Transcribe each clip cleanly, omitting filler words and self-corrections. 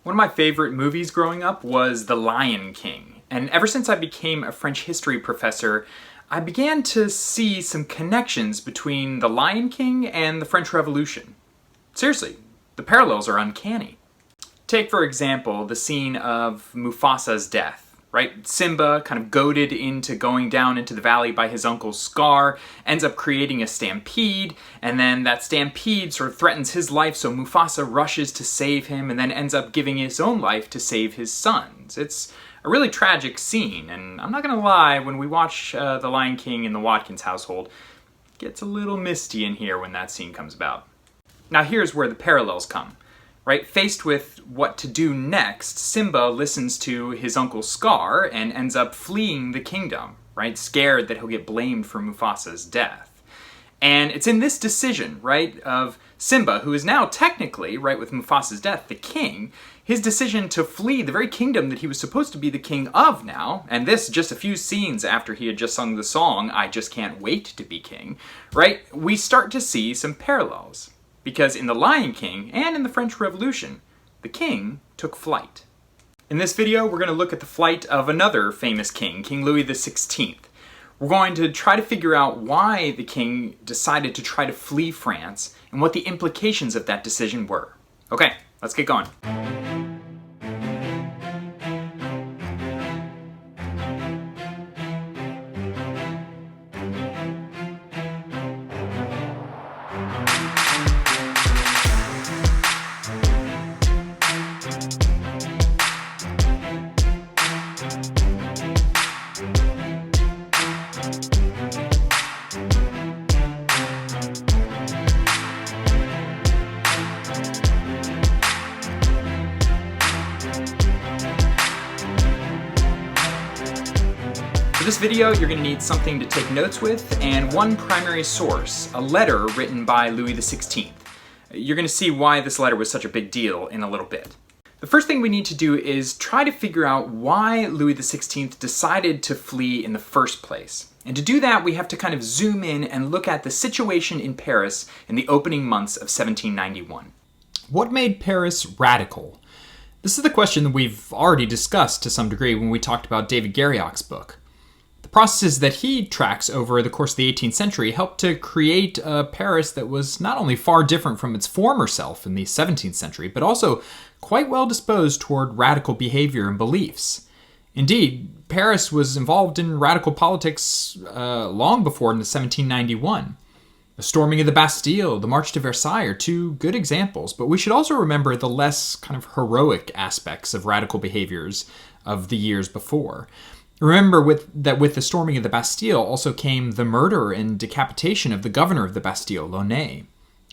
One of my favorite movies growing up was The Lion King, and ever since I became a French history professor, I began to see some connections between The Lion King and the French Revolution. Seriously, the parallels are uncanny. Take, for example, the scene of Mufasa's death. Right? Simba, kind of goaded into going down into the valley by his uncle Scar, ends up creating a stampede, and then that stampede sort of threatens his life, so Mufasa rushes to save him, and then ends up giving his own life to save his sons. It's a really tragic scene, and I'm not gonna lie, when we watch The Lion King in the Watkins household, it gets a little misty in here when that scene comes about. Now here's where the parallels come. Right? Faced with what to do next, Simba listens to his uncle Scar and ends up fleeing the kingdom, right? Scared that he'll get blamed for Mufasa's death. And it's in this decision, right, of Simba, who is now technically, right, with Mufasa's death, the king, his decision to flee the very kingdom that he was supposed to be the king of now, and this just a few scenes after he had just sung the song, I Just Can't Wait to Be King, right? We start to see some parallels. Because in The Lion King and in the French Revolution, the king took flight. In this video, we're going to look at the flight of another famous king, King Louis XVI. We're going to try to figure out why the king decided to try to flee France and what the implications of that decision were. Okay, let's get going. For this video, you're going to need something to take notes with and one primary source, a letter written by Louis XVI. You're going to see why this letter was such a big deal in a little bit. The first thing we need to do is try to figure out why Louis XVI decided to flee in the first place. And to do that, we have to kind of zoom in and look at the situation in Paris in the opening months of 1791. What made Paris radical? This is the question that we've already discussed to some degree when we talked about David Garrioch's book. The processes that he tracks over the course of the 18th century helped to create a Paris that was not only far different from its former self in the 17th century, but also quite well disposed toward radical behavior and beliefs. Indeed, Paris was involved in radical politics long before in 1791. The storming of the Bastille, the March to Versailles are two good examples, but we should also remember the less kind of heroic aspects of radical behaviors of the years before. Remember that with the storming of the Bastille also came the murder and decapitation of the governor of the Bastille, Launay.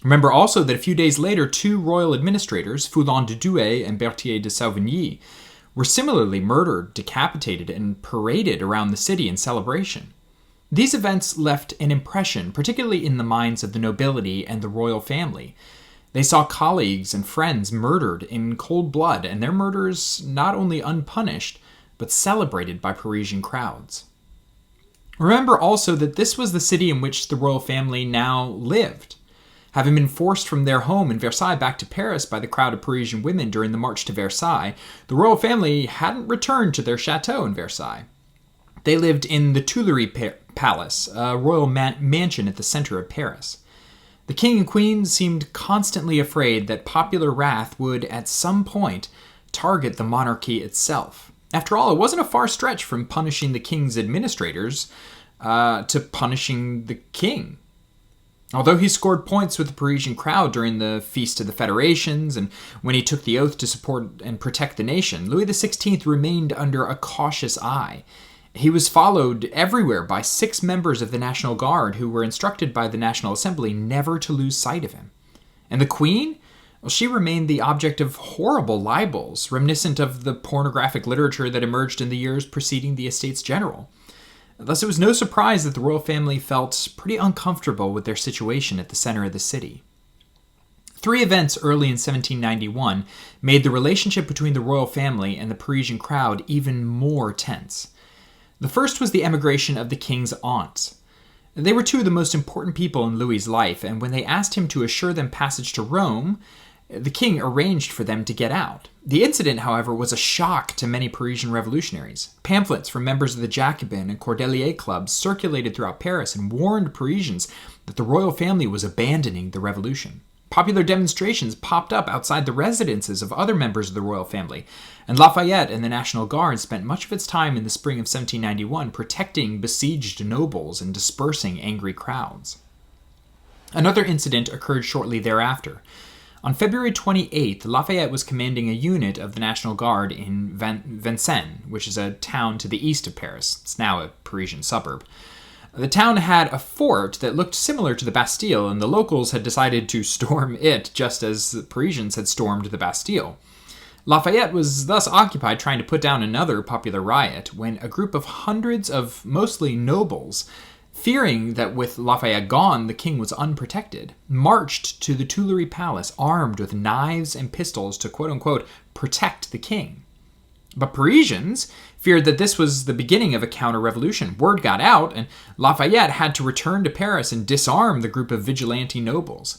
Remember also that a few days later, two royal administrators, Foulon de Douai and Berthier de Sauvigny, were similarly murdered, decapitated, and paraded around the city in celebration. These events left an impression, particularly in the minds of the nobility and the royal family. They saw colleagues and friends murdered in cold blood, and their murders not only unpunished, but celebrated by Parisian crowds. Remember also that this was the city in which the royal family now lived. Having been forced from their home in Versailles back to Paris by the crowd of Parisian women during the March to Versailles, the royal family hadn't returned to their chateau in Versailles. They lived in the Tuileries Palace, a royal mansion at the center of Paris. The king and queen seemed constantly afraid that popular wrath would, at some point, target the monarchy itself. After all, it wasn't a far stretch from punishing the king's administrators to punishing the king. Although he scored points with the Parisian crowd during the Feast of the Federations and when he took the oath to support and protect the nation, Louis XVI remained under a cautious eye. He was followed everywhere by 6 members of the National Guard who were instructed by the National Assembly never to lose sight of him. And the Queen? Well, she remained the object of horrible libels, reminiscent of the pornographic literature that emerged in the years preceding the Estates General. Thus, it was no surprise that the royal family felt pretty uncomfortable with their situation at the center of the city. 3 events early in 1791 made the relationship between the royal family and the Parisian crowd even more tense. The first was the emigration of the king's aunts. They were 2 of the most important people in Louis's life, and when they asked him to assure them passage to Rome, The king arranged for them to get out. The incident, however, was a shock to many Parisian revolutionaries. Pamphlets from members of the Jacobin and Cordelier clubs circulated throughout Paris and warned Parisians that the royal family was abandoning the revolution. Popular demonstrations popped up outside the residences of other members of the royal family, and Lafayette and the National Guard spent much of its time in the spring of 1791 protecting besieged nobles and dispersing angry crowds. Another incident occurred shortly thereafter. On February 28th, Lafayette was commanding a unit of the National Guard in Vincennes, which is a town to the east of Paris. It's now a Parisian suburb. The town had a fort that looked similar to the Bastille, and the locals had decided to storm it just as the Parisians had stormed the Bastille. Lafayette was thus occupied trying to put down another popular riot when a group of hundreds of mostly nobles, fearing that with Lafayette gone, the king was unprotected, marched to the Tuileries Palace armed with knives and pistols to quote-unquote protect the king. But Parisians feared that this was the beginning of a counter-revolution. Word got out, and Lafayette had to return to Paris and disarm the group of vigilante nobles.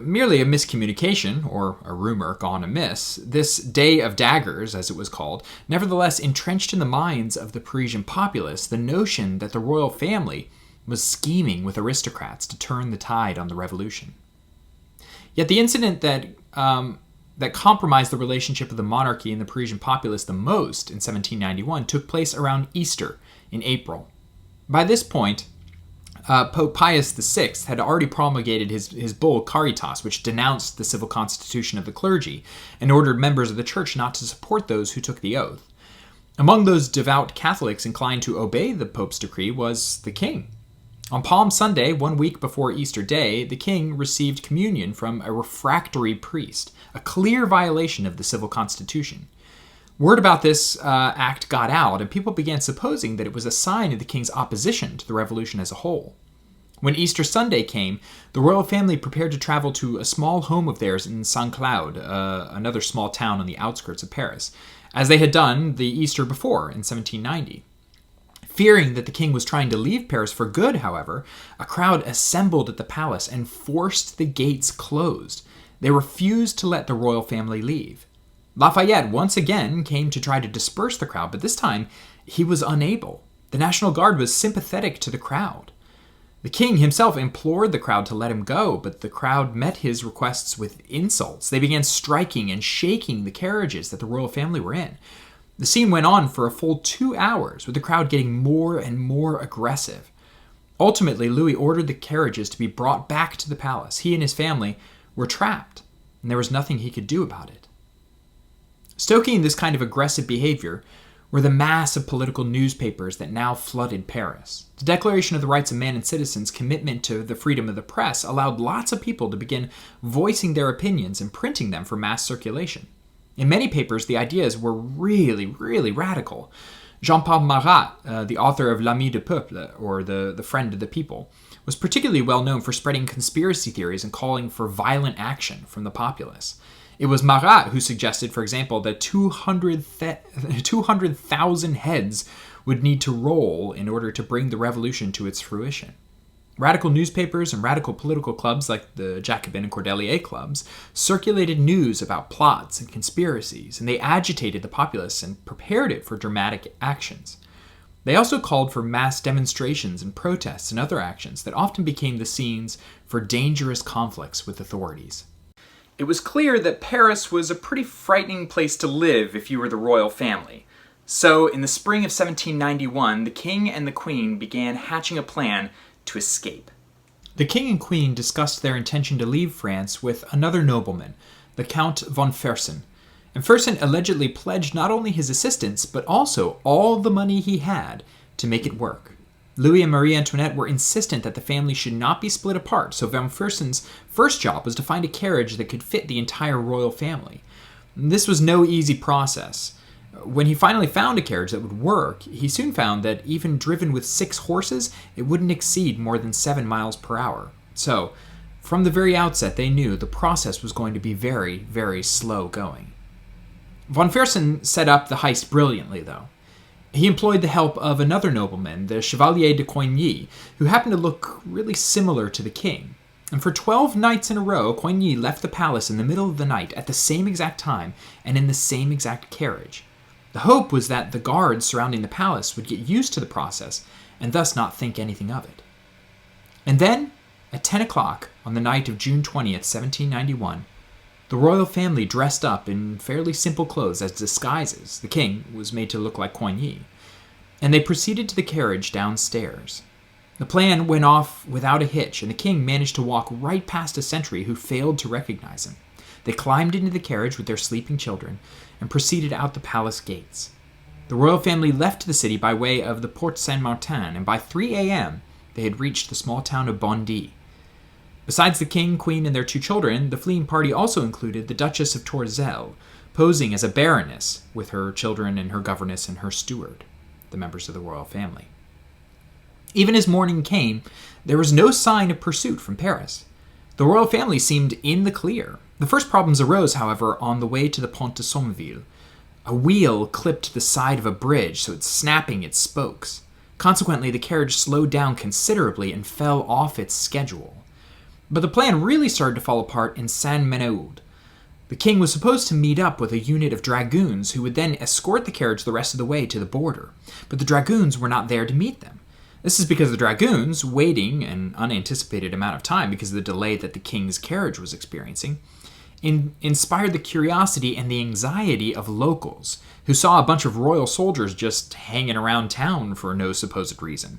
Merely a miscommunication, or a rumor gone amiss, this Day of Daggers, as it was called, nevertheless entrenched in the minds of the Parisian populace the notion that the royal family was scheming with aristocrats to turn the tide on the revolution. Yet the incident that compromised the relationship of the monarchy and the Parisian populace the most in 1791 took place around Easter in April. By this point, Pope Pius VI had already promulgated his bull Caritas, which denounced the civil constitution of the clergy and ordered members of the church not to support those who took the oath. Among those devout Catholics inclined to obey the Pope's decree was the king. On Palm Sunday, 1 week before Easter Day, the king received communion from a refractory priest, a clear violation of the civil constitution. Word about this act got out, and people began supposing that it was a sign of the king's opposition to the revolution as a whole. When Easter Sunday came, the royal family prepared to travel to a small home of theirs in Saint-Cloud, another small town on the outskirts of Paris, as they had done the Easter before in 1790. Fearing that the king was trying to leave Paris for good, however, a crowd assembled at the palace and forced the gates closed. They refused to let the royal family leave. Lafayette once again came to try to disperse the crowd, but this time he was unable. The National Guard was sympathetic to the crowd. The king himself implored the crowd to let him go, but the crowd met his requests with insults. They began striking and shaking the carriages that the royal family were in. The scene went on for a full 2 hours, with the crowd getting more and more aggressive. Ultimately, Louis ordered the carriages to be brought back to the palace. He and his family were trapped, and there was nothing he could do about it. Stoking this kind of aggressive behavior were the mass of political newspapers that now flooded Paris. The Declaration of the Rights of Man and Citizens' commitment to the freedom of the press allowed lots of people to begin voicing their opinions and printing them for mass circulation. In many papers, the ideas were really, really radical. Jean-Paul Marat, the author of L'Ami du Peuple, or the Friend of the People, was particularly well known for spreading conspiracy theories and calling for violent action from the populace. It was Marat who suggested, for example, that 200,000 heads would need to roll in order to bring the revolution to its fruition. Radical newspapers and radical political clubs like the Jacobin and Cordelier clubs circulated news about plots and conspiracies, and they agitated the populace and prepared it for dramatic actions. They also called for mass demonstrations and protests and other actions that often became the scenes for dangerous conflicts with authorities. It was clear that Paris was a pretty frightening place to live if you were the royal family. So, in the spring of 1791, the king and the queen began hatching a plan to escape. The king and queen discussed their intention to leave France with another nobleman, the Count von Fersen. And Fersen allegedly pledged not only his assistance, but also all the money he had to make it work. Louis and Marie Antoinette were insistent that the family should not be split apart, so von Fersen's first job was to find a carriage that could fit the entire royal family. This was no easy process. When he finally found a carriage that would work, he soon found that even driven with 6 horses, it wouldn't exceed more than 7 miles per hour. So, from the very outset, they knew the process was going to be very, very slow going. Von Fersen set up the heist brilliantly, though. He employed the help of another nobleman, the Chevalier de Coigny, who happened to look really similar to the king. And for 12 nights in a row, Coigny left the palace in the middle of the night at the same exact time and in the same exact carriage. The hope was that the guards surrounding the palace would get used to the process and thus not think anything of it. And then, at 10 o'clock on the night of June 20th, 1791, the royal family dressed up in fairly simple clothes as disguises. The king was made to look like Coigny, and they proceeded to the carriage downstairs. The plan went off without a hitch, and the king managed to walk right past a sentry who failed to recognize him. They climbed into the carriage with their sleeping children and proceeded out the palace gates. The royal family left the city by way of the Porte Saint-Martin, and by 3 a.m. they had reached the small town of Bondy. Besides the king, queen, and their 2 children, the fleeing party also included the Duchess of Tourzel, posing as a baroness with her children and her governess and her steward, the members of the royal family. Even as morning came, there was no sign of pursuit from Paris. The royal family seemed in the clear. The first problems arose, however, on the way to the Pont de Sommeville. A wheel clipped the side of a bridge, so it's snapping its spokes. Consequently, the carriage slowed down considerably and fell off its schedule. But the plan really started to fall apart in Saint-Menehould. The king was supposed to meet up with a unit of dragoons who would then escort the carriage the rest of the way to the border. But the dragoons were not there to meet them. This is because the dragoons, waiting an unanticipated amount of time because of the delay that the king's carriage was experiencing, inspired the curiosity and the anxiety of locals, who saw a bunch of royal soldiers just hanging around town for no supposed reason.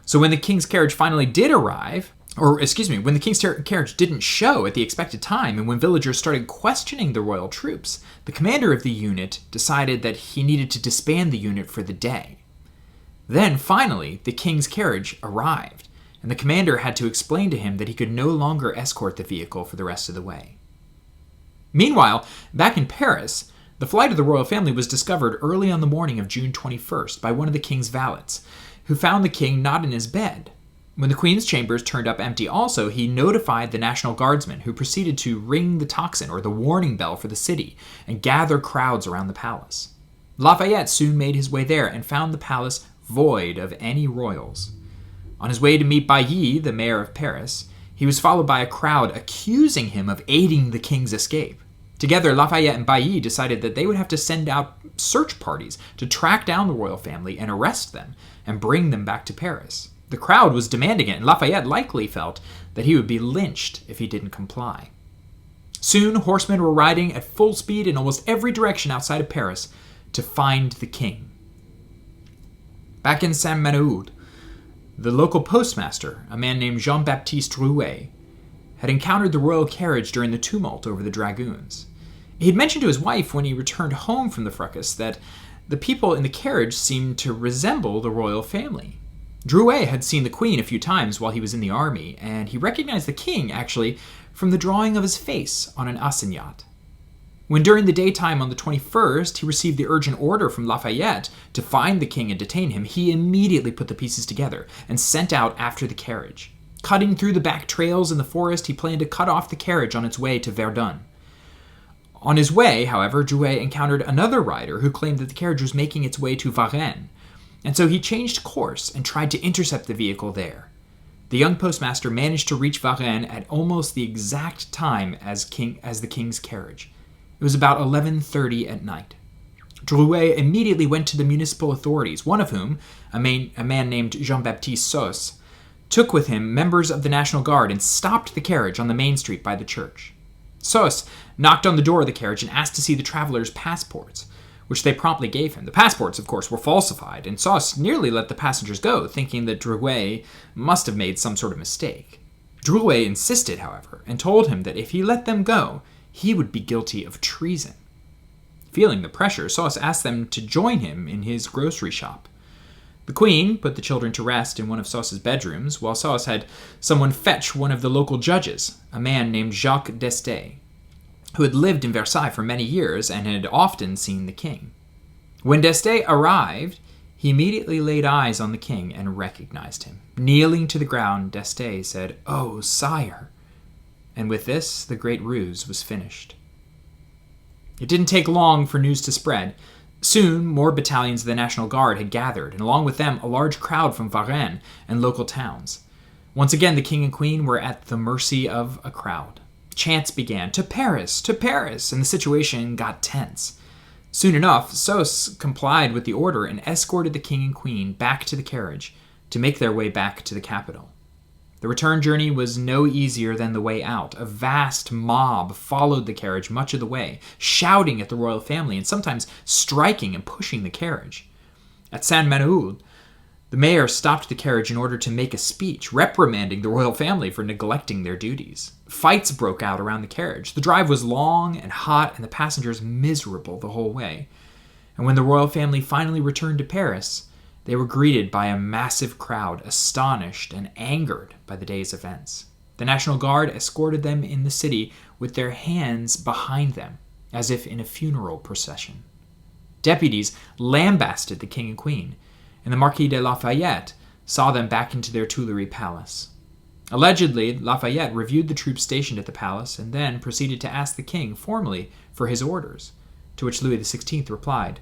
So when the king's carriage finally did arrive, when the king's carriage didn't show at the expected time, and when villagers started questioning the royal troops, the commander of the unit decided that he needed to disband the unit for the day. Then, finally, the king's carriage arrived, and the commander had to explain to him that he could no longer escort the vehicle for the rest of the way. Meanwhile, back in Paris, the flight of the royal family was discovered early on the morning of June 21st by one of the king's valets, who found the king not in his bed. When the queen's chambers turned up empty also, he notified the National Guardsmen, who proceeded to ring the tocsin, or the warning bell, for the city, and gather crowds around the palace. Lafayette soon made his way there and found the palace void of any royals. On his way to meet Bailly, the mayor of Paris, he was followed by a crowd accusing him of aiding the king's escape. Together, Lafayette and Bailly decided that they would have to send out search parties to track down the royal family and arrest them and bring them back to Paris. The crowd was demanding it, and Lafayette likely felt that he would be lynched if he didn't comply. Soon, horsemen were riding at full speed in almost every direction outside of Paris to find the king. Back in Saint-Menehould, the local postmaster, a man named Jean-Baptiste Drouet, had encountered the royal carriage during the tumult over the dragoons. He had mentioned to his wife when he returned home from the fracas that the people in the carriage seemed to resemble the royal family. Drouet had seen the queen a few times while he was in the army, and he recognized the king, actually, from the drawing of his face on an assignat. When during the daytime on the 21st, he received the urgent order from Lafayette to find the king and detain him, he immediately put the pieces together and sent out after the carriage. Cutting through the back trails in the forest, he planned to cut off the carriage on its way to Verdun. On his way, however, Drouet encountered another rider who claimed that the carriage was making its way to Varennes, and so he changed course and tried to intercept the vehicle there. The young postmaster managed to reach Varennes at almost the exact time as the king's carriage. It was about 11:30 at night. Drouet immediately went to the municipal authorities, one of whom, a man named Jean-Baptiste Sauce, took with him members of the National Guard and stopped the carriage on the main street by the church. Sauce knocked on the door of the carriage and asked to see the travelers' passports, which they promptly gave him. The passports, of course, were falsified, and Sauce nearly let the passengers go, thinking that Drouet must have made some sort of mistake. Drouet insisted, however, and told him that if he let them go, he would be guilty of treason. Feeling the pressure, Sauce asked them to join him in his grocery shop. The queen put the children to rest in one of Sauce's bedrooms, while Sauce had someone fetch one of the local judges, a man named Jacques d'Este, who had lived in Versailles for many years and had often seen the king. When d'Este arrived, he immediately laid eyes on the king and recognized him. Kneeling to the ground, d'Este said, "Oh, sire." And with this, the great ruse was finished. It didn't take long for news to spread. Soon, more battalions of the National Guard had gathered, and along with them, a large crowd from Varennes and local towns. Once again, the king and queen were at the mercy of a crowd. Chants began, to Paris, and the situation got tense. Soon enough, Sos complied with the order and escorted the king and queen back to the carriage to make their way back to the capital. The return journey was no easier than the way out. A vast mob followed the carriage much of the way, shouting at the royal family and sometimes striking and pushing the carriage. At Saint-Manaoul, the mayor stopped the carriage in order to make a speech, reprimanding the royal family for neglecting their duties. Fights broke out around the carriage. The drive was long and hot, and the passengers miserable the whole way. And when the royal family finally returned to Paris, they were greeted by a massive crowd, astonished and angered by the day's events. The National Guard escorted them in the city with their hands behind them, as if in a funeral procession. Deputies lambasted the king and queen, and the Marquis de Lafayette saw them back into their Tuileries palace. Allegedly, Lafayette reviewed the troops stationed at the palace and then proceeded to ask the king formally for his orders, to which Louis XVI replied,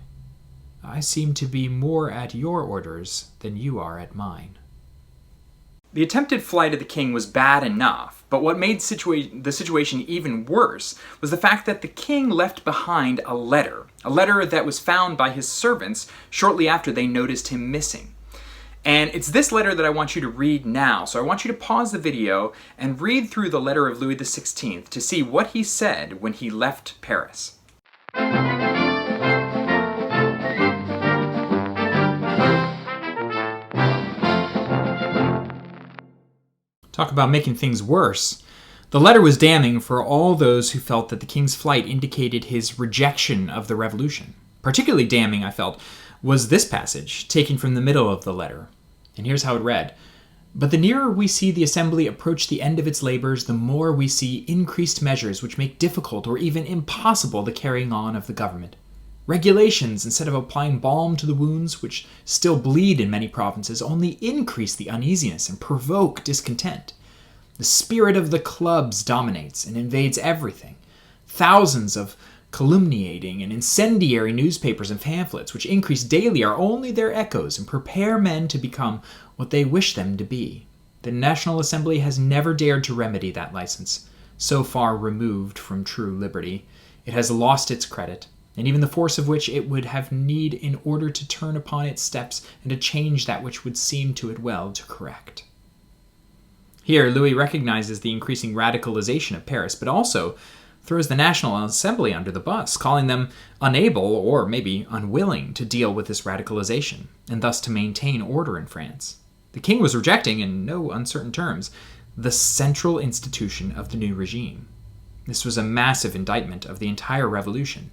"I seem to be more at your orders than you are at mine." The attempted flight of the king was bad enough, but what made the situation even worse was the fact that the king left behind a letter that was found by his servants shortly after they noticed him missing. And it's this letter that I want you to read now. So I want you to pause the video and read through the letter of Louis XVI to see what he said when he left Paris. Talk about making things worse. The letter was damning for all those who felt that the king's flight indicated his rejection of the revolution. Particularly damning, I felt, was this passage, taken from the middle of the letter. And here's how it read. "But the nearer we see the assembly approach the end of its labors, the more we see increased measures which make difficult or even impossible the carrying on of the government. Regulations, instead of applying balm to the wounds which still bleed in many provinces, only increase the uneasiness and provoke discontent. The spirit of the clubs dominates and invades everything. Thousands of calumniating and incendiary newspapers and pamphlets, which increase daily, are only their echoes and prepare men to become what they wish them to be. The National Assembly has never dared to remedy that license, so far removed from true liberty. It has lost its credit, and even the force of which it would have need in order to turn upon its steps and to change that which would seem to it well to correct." Here, Louis recognizes the increasing radicalization of Paris, but also throws the National Assembly under the bus, calling them unable, or maybe unwilling, to deal with this radicalization, and thus to maintain order in France. The king was rejecting, in no uncertain terms, the central institution of the new regime. This was a massive indictment of the entire revolution.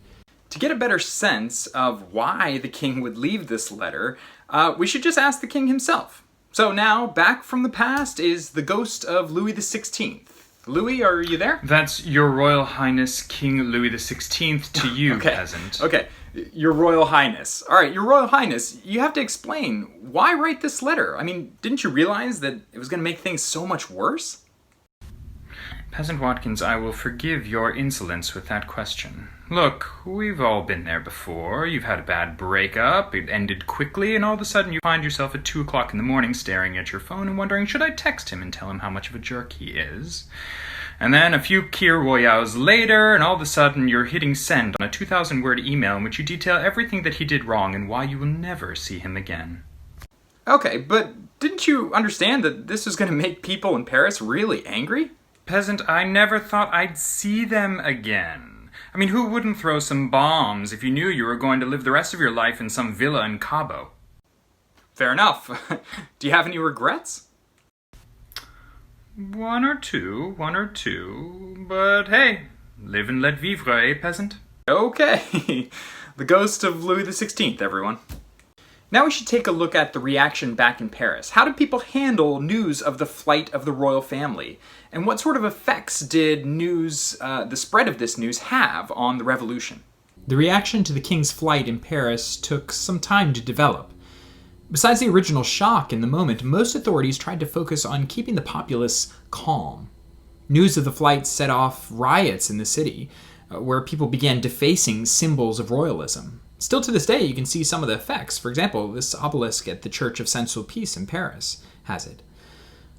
To get a better sense of why the king would leave this letter, we should just ask the king himself. So now, back from the past is the ghost of Louis XVI. Louis, are you there? That's Your Royal Highness King Louis XVI to you, Okay. peasant. Okay, Your Royal Highness. All right, Your Royal Highness, you have to explain, why write this letter? I mean, didn't you realize that it was going to make things so much worse? Peasant Watkins, I will forgive your insolence with that question. Look, we've all been there before. You've had a bad breakup, it ended quickly, and all of a sudden you find yourself at 2 o'clock in the morning staring at your phone and wondering, should I text him and tell him how much of a jerk he is? And then a few Kir Royales later, and all of a sudden you're hitting send on a 2,000-word email in which you detail everything that he did wrong and why you will never see him again. Okay, but didn't you understand that this was going to make people in Paris really angry? Peasant, I never thought I'd see them again. I mean, who wouldn't throw some bombs if you knew you were going to live the rest of your life in some villa in Cabo? Fair enough. Do you have any regrets? One or two, but hey, live and let vivre, eh, peasant? Okay, the ghost of Louis XVI, everyone. Now we should take a look at the reaction back in Paris. How did people handle news of the flight of the royal family? And what sort of effects did the spread of this news have on the revolution? The reaction to the king's flight in Paris took some time to develop. Besides the original shock in the moment, most authorities tried to focus on keeping the populace calm. News of the flight set off riots in the city, where people began defacing symbols of royalism. Still to this day, you can see some of the effects. For example, this obelisk at the Church of Saint-Sulpice in Paris has it.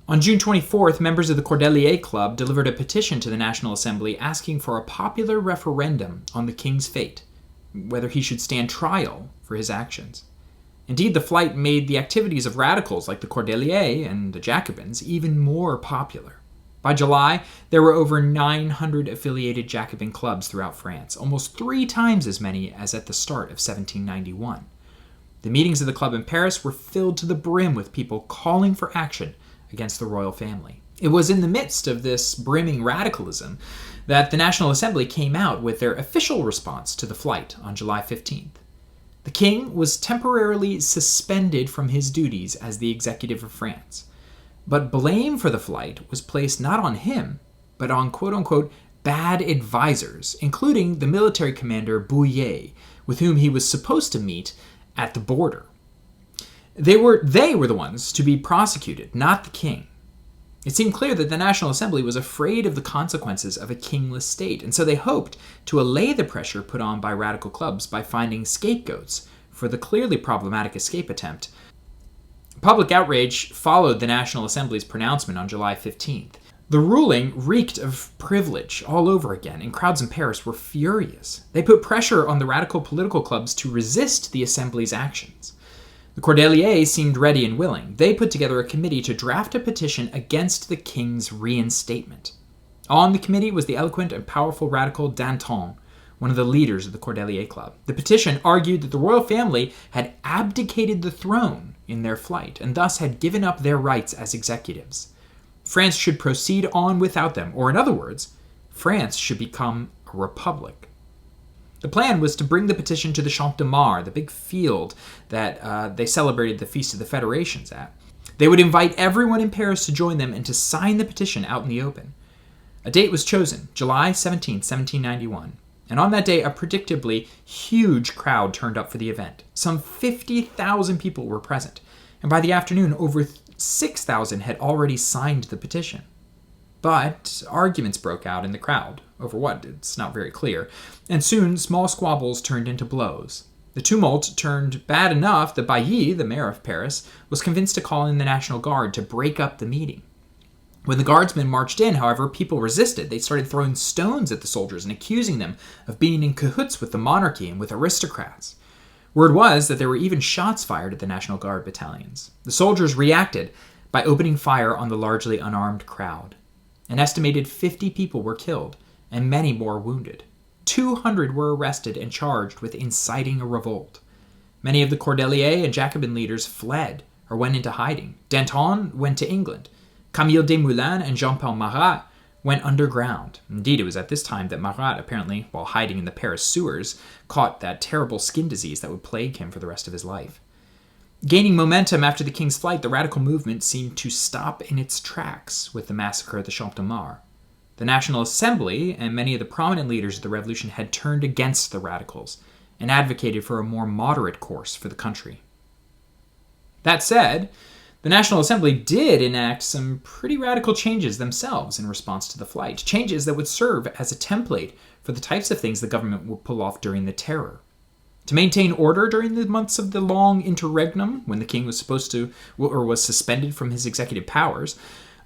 On June 24th, members of the Cordelier Club delivered a petition to the National Assembly asking for a popular referendum on the king's fate, whether he should stand trial for his actions. Indeed, the flight made the activities of radicals like the Cordeliers and the Jacobins even more popular. By July, there were over 900 affiliated Jacobin clubs throughout France, almost 3 times as many as at the start of 1791. The meetings of the club in Paris were filled to the brim with people calling for action against the royal family. It was in the midst of this brimming radicalism that the National Assembly came out with their official response to the flight on July 15th. The king was temporarily suspended from his duties as the executive of France, but blame for the flight was placed not on him, but on quote-unquote bad advisors, including the military commander Bouillet, with whom he was supposed to meet at the border. They were the ones to be prosecuted, not the king. It seemed clear that the National Assembly was afraid of the consequences of a kingless state, and so they hoped to allay the pressure put on by radical clubs by finding scapegoats for the clearly problematic escape attempt. Public outrage followed the National Assembly's pronouncement on July 15th. The ruling reeked of privilege all over again, and crowds in Paris were furious. They put pressure on the radical political clubs to resist the Assembly's actions. The Cordeliers seemed ready and willing. They put together a committee to draft a petition against the king's reinstatement. On the committee was the eloquent and powerful radical Danton, one of the leaders of the Cordelier Club. The petition argued that the royal family had abdicated the throne in their flight, and thus had given up their rights as executives. France should proceed on without them, or in other words, France should become a republic. The plan was to bring the petition to the Champ de Mars, the big field that they celebrated the Feast of the Federations at. They would invite everyone in Paris to join them and to sign the petition out in the open. A date was chosen, July 17, 1791, and on that day a predictably huge crowd turned up for the event. Some 50,000 people were present, and by the afternoon over 6,000 had already signed the petition. But arguments broke out in the crowd. Over what? It's not very clear. And soon, small squabbles turned into blows. The tumult turned bad enough that Bailly, the mayor of Paris, was convinced to call in the National Guard to break up the meeting. When the guardsmen marched in, however, people resisted. They started throwing stones at the soldiers and accusing them of being in cahoots with the monarchy and with aristocrats. Word was that there were even shots fired at the National Guard battalions. The soldiers reacted by opening fire on the largely unarmed crowd. An estimated 50 people were killed, and many more wounded. 200 were arrested and charged with inciting a revolt. Many of the Cordelier and Jacobin leaders fled or went into hiding. Danton went to England. Camille Desmoulins and Jean-Paul Marat went underground. Indeed, it was at this time that Marat, apparently, while hiding in the Paris sewers, caught that terrible skin disease that would plague him for the rest of his life. Gaining momentum after the king's flight, the radical movement seemed to stop in its tracks with the massacre at the Champ de Mars. The National Assembly and many of the prominent leaders of the revolution had turned against the radicals and advocated for a more moderate course for the country. That said, the National Assembly did enact some pretty radical changes themselves in response to the flight, changes that would serve as a template for the types of things the government would pull off during the Terror. To maintain order during the months of the long interregnum, when the king was supposed to, or was suspended from his executive powers,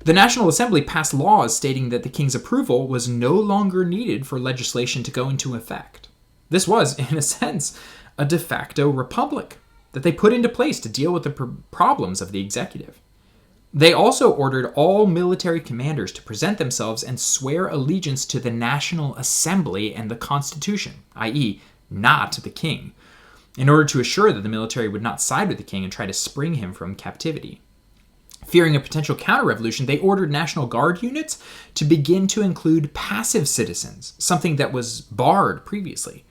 the National Assembly passed laws stating that the king's approval was no longer needed for legislation to go into effect. This was, in a sense, a de facto republic that they put into place to deal with the problems of the executive. They also ordered all military commanders to present themselves and swear allegiance to the National Assembly and the Constitution, i.e., not the king, in order to assure that the military would not side with the king and try to spring him from captivity. Fearing a potential counter-revolution, they ordered National Guard units to begin to include passive citizens, something that was barred previously.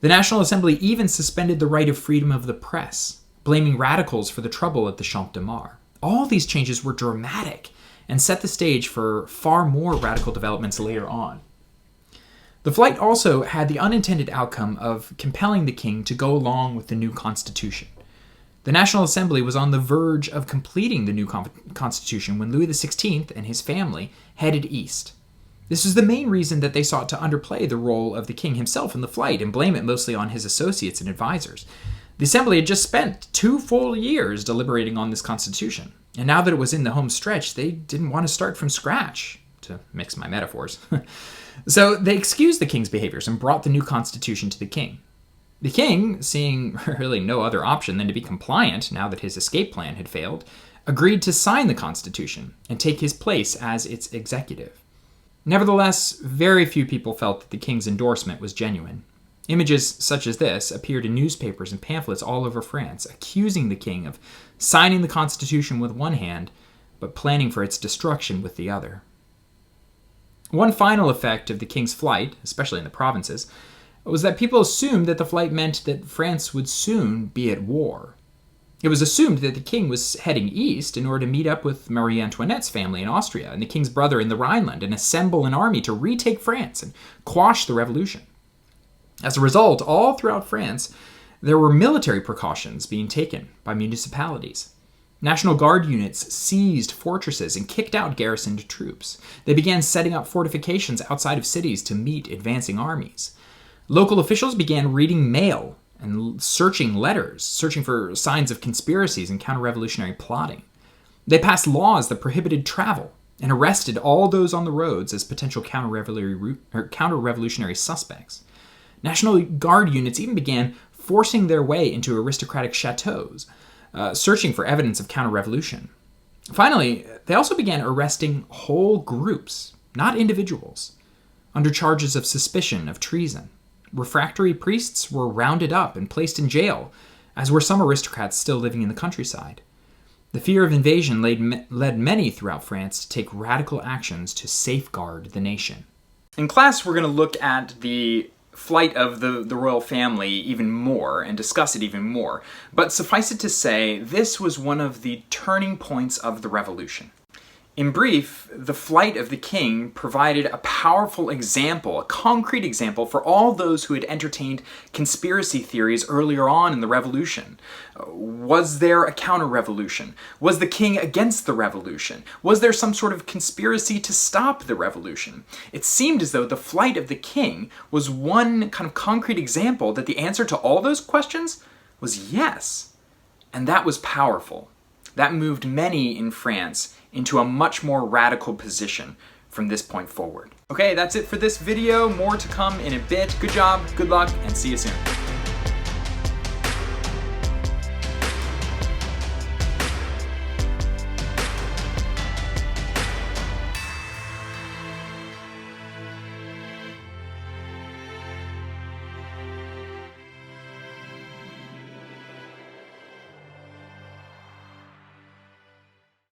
The National Assembly even suspended the right of freedom of the press, blaming radicals for the trouble at the Champ de Mars. All these changes were dramatic and set the stage for far more radical developments later on. The flight also had the unintended outcome of compelling the king to go along with the new constitution. The National Assembly was on the verge of completing the new constitution when Louis XVI and his family headed east. This was the main reason that they sought to underplay the role of the king himself in the flight and blame it mostly on his associates and advisors. The Assembly had just spent 2 full years deliberating on this constitution, and now that it was in the home stretch, they didn't want to start from scratch, to mix my metaphors. So they excused the king's behaviors and brought the new constitution to the king. The king, seeing really no other option than to be compliant now that his escape plan had failed, agreed to sign the constitution and take his place as its executive. Nevertheless, very few people felt that the king's endorsement was genuine. Images such as this appeared in newspapers and pamphlets all over France, accusing the king of signing the constitution with one hand, but planning for its destruction with the other. One final effect of the king's flight, especially in the provinces, was that people assumed that the flight meant that France would soon be at war. It was assumed that the king was heading east in order to meet up with Marie Antoinette's family in Austria and the king's brother in the Rhineland and assemble an army to retake France and quash the revolution. As a result, all throughout France, there were military precautions being taken by municipalities. National Guard units seized fortresses and kicked out garrisoned troops. They began setting up fortifications outside of cities to meet advancing armies. Local officials began reading mail and searching letters, searching for signs of conspiracies and counter-revolutionary plotting. They passed laws that prohibited travel and arrested all those on the roads as potential counter-revolutionary suspects. National Guard units even began forcing their way into aristocratic chateaus, searching for evidence of counter-revolution. Finally, they also began arresting whole groups, not individuals, under charges of suspicion of treason. Refractory priests were rounded up and placed in jail, as were some aristocrats still living in the countryside. The fear of invasion led many throughout France to take radical actions to safeguard the nation. In class, we're going to look at the flight of the royal family even more and discuss it even more. But suffice it to say, this was one of the turning points of the revolution. In brief, the flight of the king provided a powerful example, a concrete example for all those who had entertained conspiracy theories earlier on in the revolution. Was there a counter-revolution? Was the king against the revolution? Was there some sort of conspiracy to stop the revolution? It seemed as though the flight of the king was one kind of concrete example that the answer to all those questions was yes. And that was powerful. That moved many in France into a much more radical position from this point forward. Okay, that's it for this video. More to come in a bit. Good job, good luck, and see you soon.